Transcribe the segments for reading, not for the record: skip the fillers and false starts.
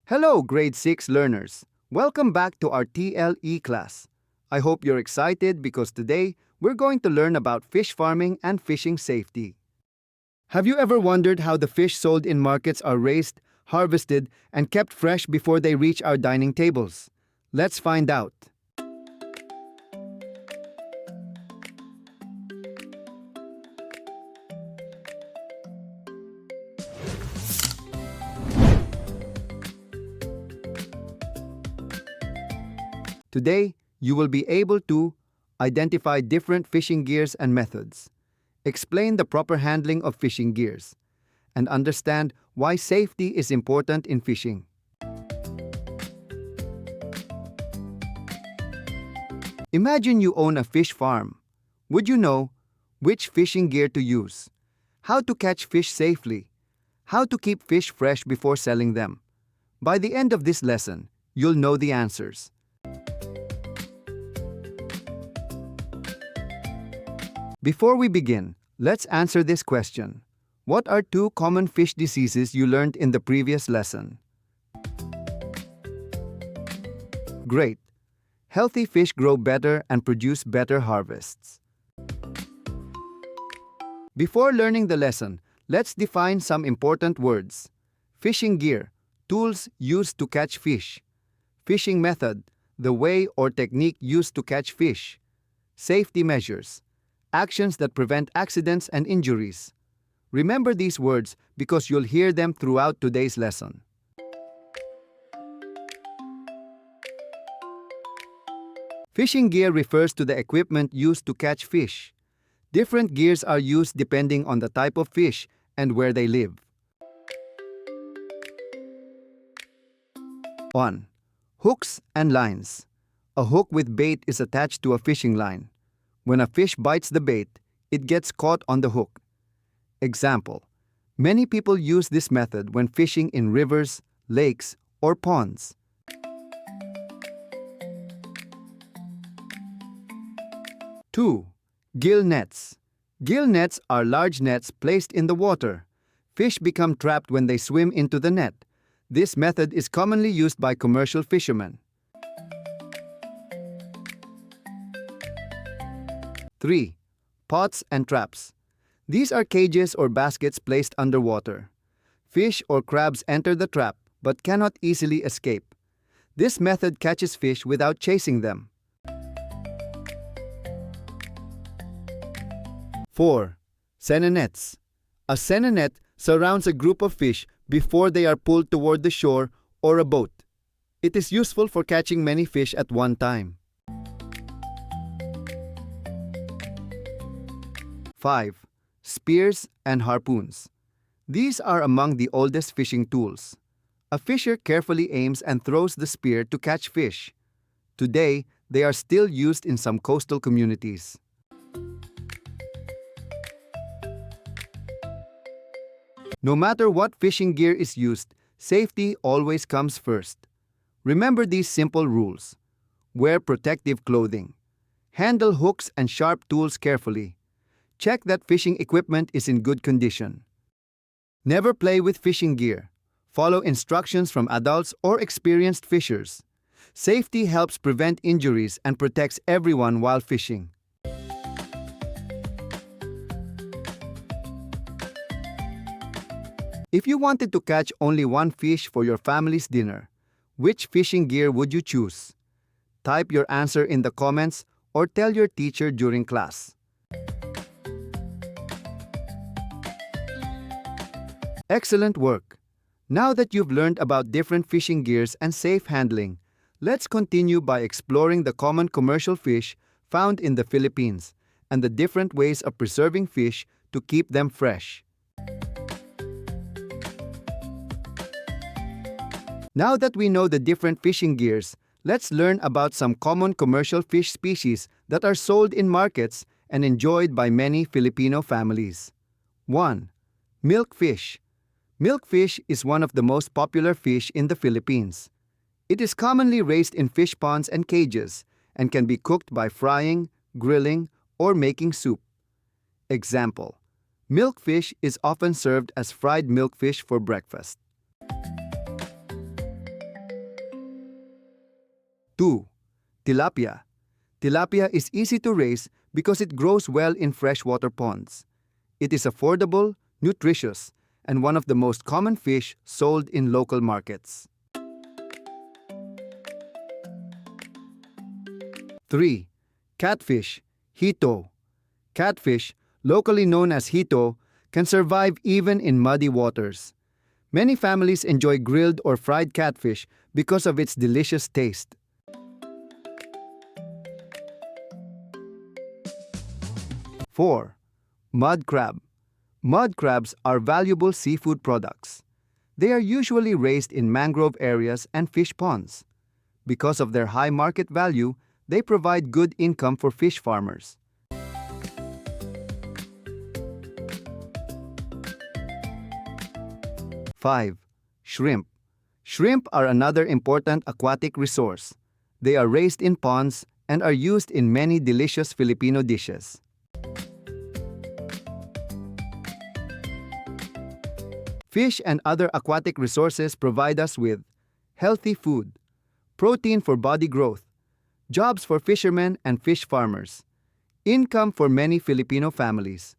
Hello, grade 6 learners. Welcome back to our TLE class. I hope you're excited because today we're going to learn about fish farming and fishing safety. Have you ever wondered how the fish sold in markets are raised, harvested, and kept fresh before they reach our dining tables? Let's find out. Today, you will be able to identify different fishing gears and methods, explain the proper handling of fishing gears, and understand why safety is important in fishing. Imagine you own a fish farm. Would you know which fishing gear to use, how to catch fish safely, how to keep fish fresh before selling them? By the end of this lesson, you'll know the answers. Before we begin, let's answer this question. What are two common fish diseases you learned in the previous lesson? Great! Healthy fish grow better and produce better harvests. Before learning the lesson, let's define some important words. Fishing gear, tools used to catch fish. Fishing method, the way or technique used to catch fish. Safety measures, actions that prevent accidents and injuries. Remember these words because you'll hear them throughout today's lesson. Fishing gear refers to the equipment used to catch fish. Different gears are used depending on the type of fish and where they live. 1. Hooks and lines. A hook with bait is attached to a fishing line. When a fish bites the bait, it gets caught on the hook. Example: many people use this method when fishing in rivers, lakes, or ponds. 2. Gill nets. Gill nets are large nets placed in the water. Fish become trapped when they swim into the net. This method is commonly used by commercial fishermen. 3. Pots and traps. These are cages or baskets placed underwater. Fish or crabs enter the trap but cannot easily escape. This method catches fish without chasing them. 4. Seine nets. A seine net surrounds a group of fish before they are pulled toward the shore or a boat. It is useful for catching many fish at one time. 5. Spears and harpoons. These are among the oldest fishing tools. A fisher carefully aims and throws the spear to catch fish. Today, they are still used in some coastal communities. No matter what fishing gear is used, safety always comes first. Remember these simple rules. Wear protective clothing. Handle hooks and sharp tools carefully. Check that fishing equipment is in good condition. Never play with fishing gear. Follow instructions from adults or experienced fishers. Safety helps prevent injuries and protects everyone while fishing. If you wanted to catch only one fish for your family's dinner, which fishing gear would you choose? Type your answer in the comments or tell your teacher during class. Excellent work! Now that you've learned about different fishing gears and safe handling, let's continue by exploring the common commercial fish found in the Philippines and the different ways of preserving fish to keep them fresh. Now that we know the different fishing gears, let's learn about some common commercial fish species that are sold in markets and enjoyed by many Filipino families. 1. Milkfish. Milkfish is one of the most popular fish in the Philippines. It is commonly raised in fish ponds and cages and can be cooked by frying, grilling, or making soup. Example: milkfish is often served as fried milkfish for breakfast. 2. Tilapia. Tilapia is easy to raise because it grows well in freshwater ponds. It is affordable, nutritious, and one of the most common fish sold in local markets. 3. Catfish, hito. Catfish, locally known as hito, can survive even in muddy waters. Many families enjoy grilled or fried catfish because of its delicious taste. 4. Mud crab. Mud crabs are valuable seafood products. They are usually raised in mangrove areas and fish ponds. Because of their high market value, they provide good income for fish farmers. 5. Shrimp. Shrimp are another important aquatic resource. They are raised in ponds and are used in many delicious Filipino dishes. Fish and other aquatic resources provide us with healthy food, protein for body growth, jobs for fishermen and fish farmers, income for many Filipino families.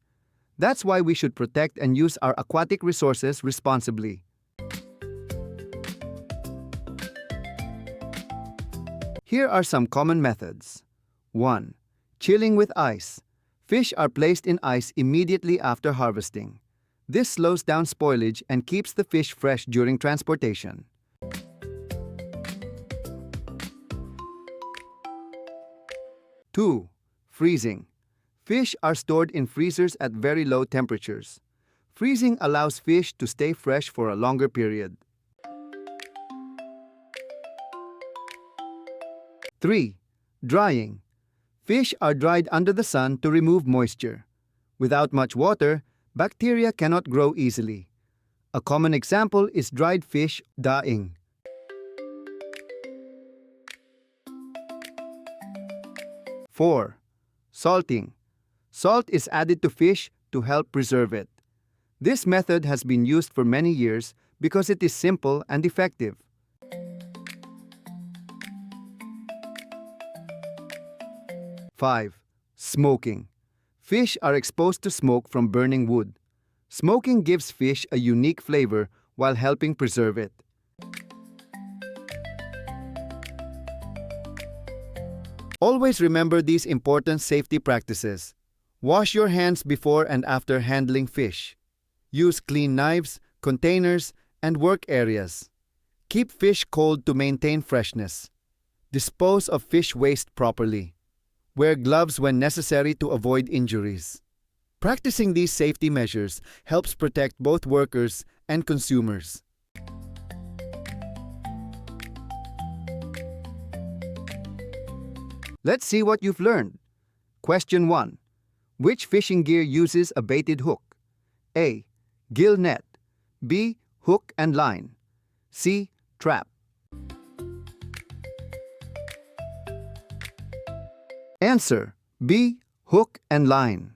That's why we should protect and use our aquatic resources responsibly. Here are some common methods. 1. Chilling with ice. Fish are placed in ice immediately after harvesting. This slows down spoilage and keeps the fish fresh during transportation. 2. Freezing. Fish are stored in freezers at very low temperatures. Freezing allows fish to stay fresh for a longer period. 3. Drying. Fish are dried under the sun to remove moisture. Without much water, bacteria cannot grow easily. A common example is dried fish daing. 4. Salting. Salt is added to fish to help preserve it. This method has been used for many years because it is simple and effective. 5. Smoking. Fish are exposed to smoke from burning wood. Smoking gives fish a unique flavor while helping preserve it. Always remember these important safety practices. Wash your hands before and after handling fish. Use clean knives, containers, and work areas. Keep fish cold to maintain freshness. Dispose of fish waste properly. Wear gloves when necessary to avoid injuries. Practicing these safety measures helps protect both workers and consumers. Let's see what you've learned. Question 1. Which fishing gear uses a baited hook? A. Gill net. B. Hook and line. C. Trap. Answer: B. Hook and line.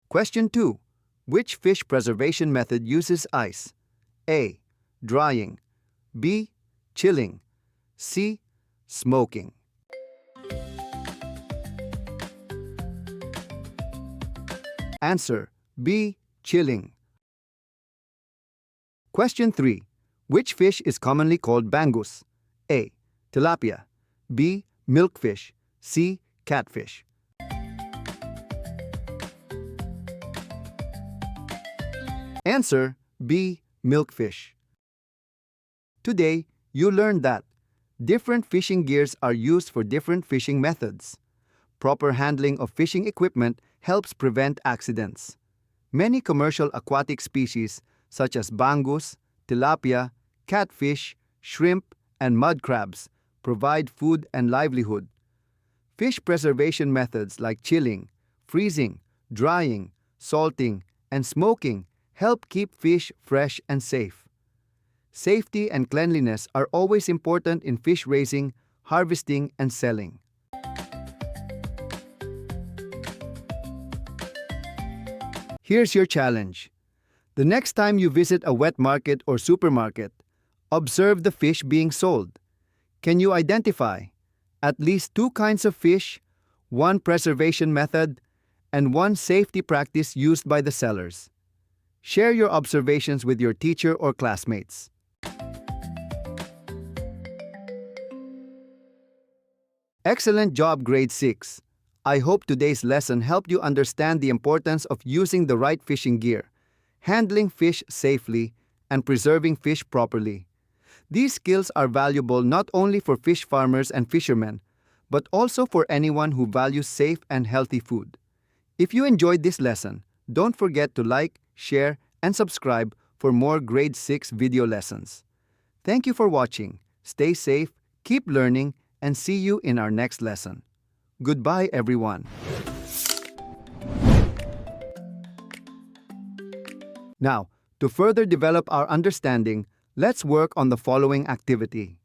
Question 2. Which fish preservation method uses ice? A. Drying. B. Chilling. C. Smoking. Answer: B. Chilling. Question 3. Which fish is commonly called bangus? A. Tilapia. B. Milkfish. C. Catfish. Answer: B. Milkfish. Today, you learned that different fishing gears are used for different fishing methods. Proper handling of fishing equipment helps prevent accidents. Many commercial aquatic species, such as bangus, tilapia, catfish, shrimp, and mud crabs, provide food and livelihood. Fish preservation methods like chilling, freezing, drying, salting, and smoking help keep fish fresh and safe. Safety and cleanliness are always important in fish raising, harvesting, and selling. Here's your challenge. The next time you visit a wet market or supermarket, observe the fish being sold. Can you identify at least two kinds of fish, one preservation method, and one safety practice used by the sellers? Share your observations with your teacher or classmates. Excellent job, Grade 6. I hope today's lesson helped you understand the importance of using the right fishing gear, handling fish safely, and preserving fish properly. These skills are valuable not only for fish farmers and fishermen, but also for anyone who values safe and healthy food. If you enjoyed this lesson, don't forget to like, share, and subscribe for more Grade 6 video lessons. Thank you for watching. Stay safe, keep learning, and see you in our next lesson. Goodbye, everyone. Now, to further develop our understanding, let's work on the following activity.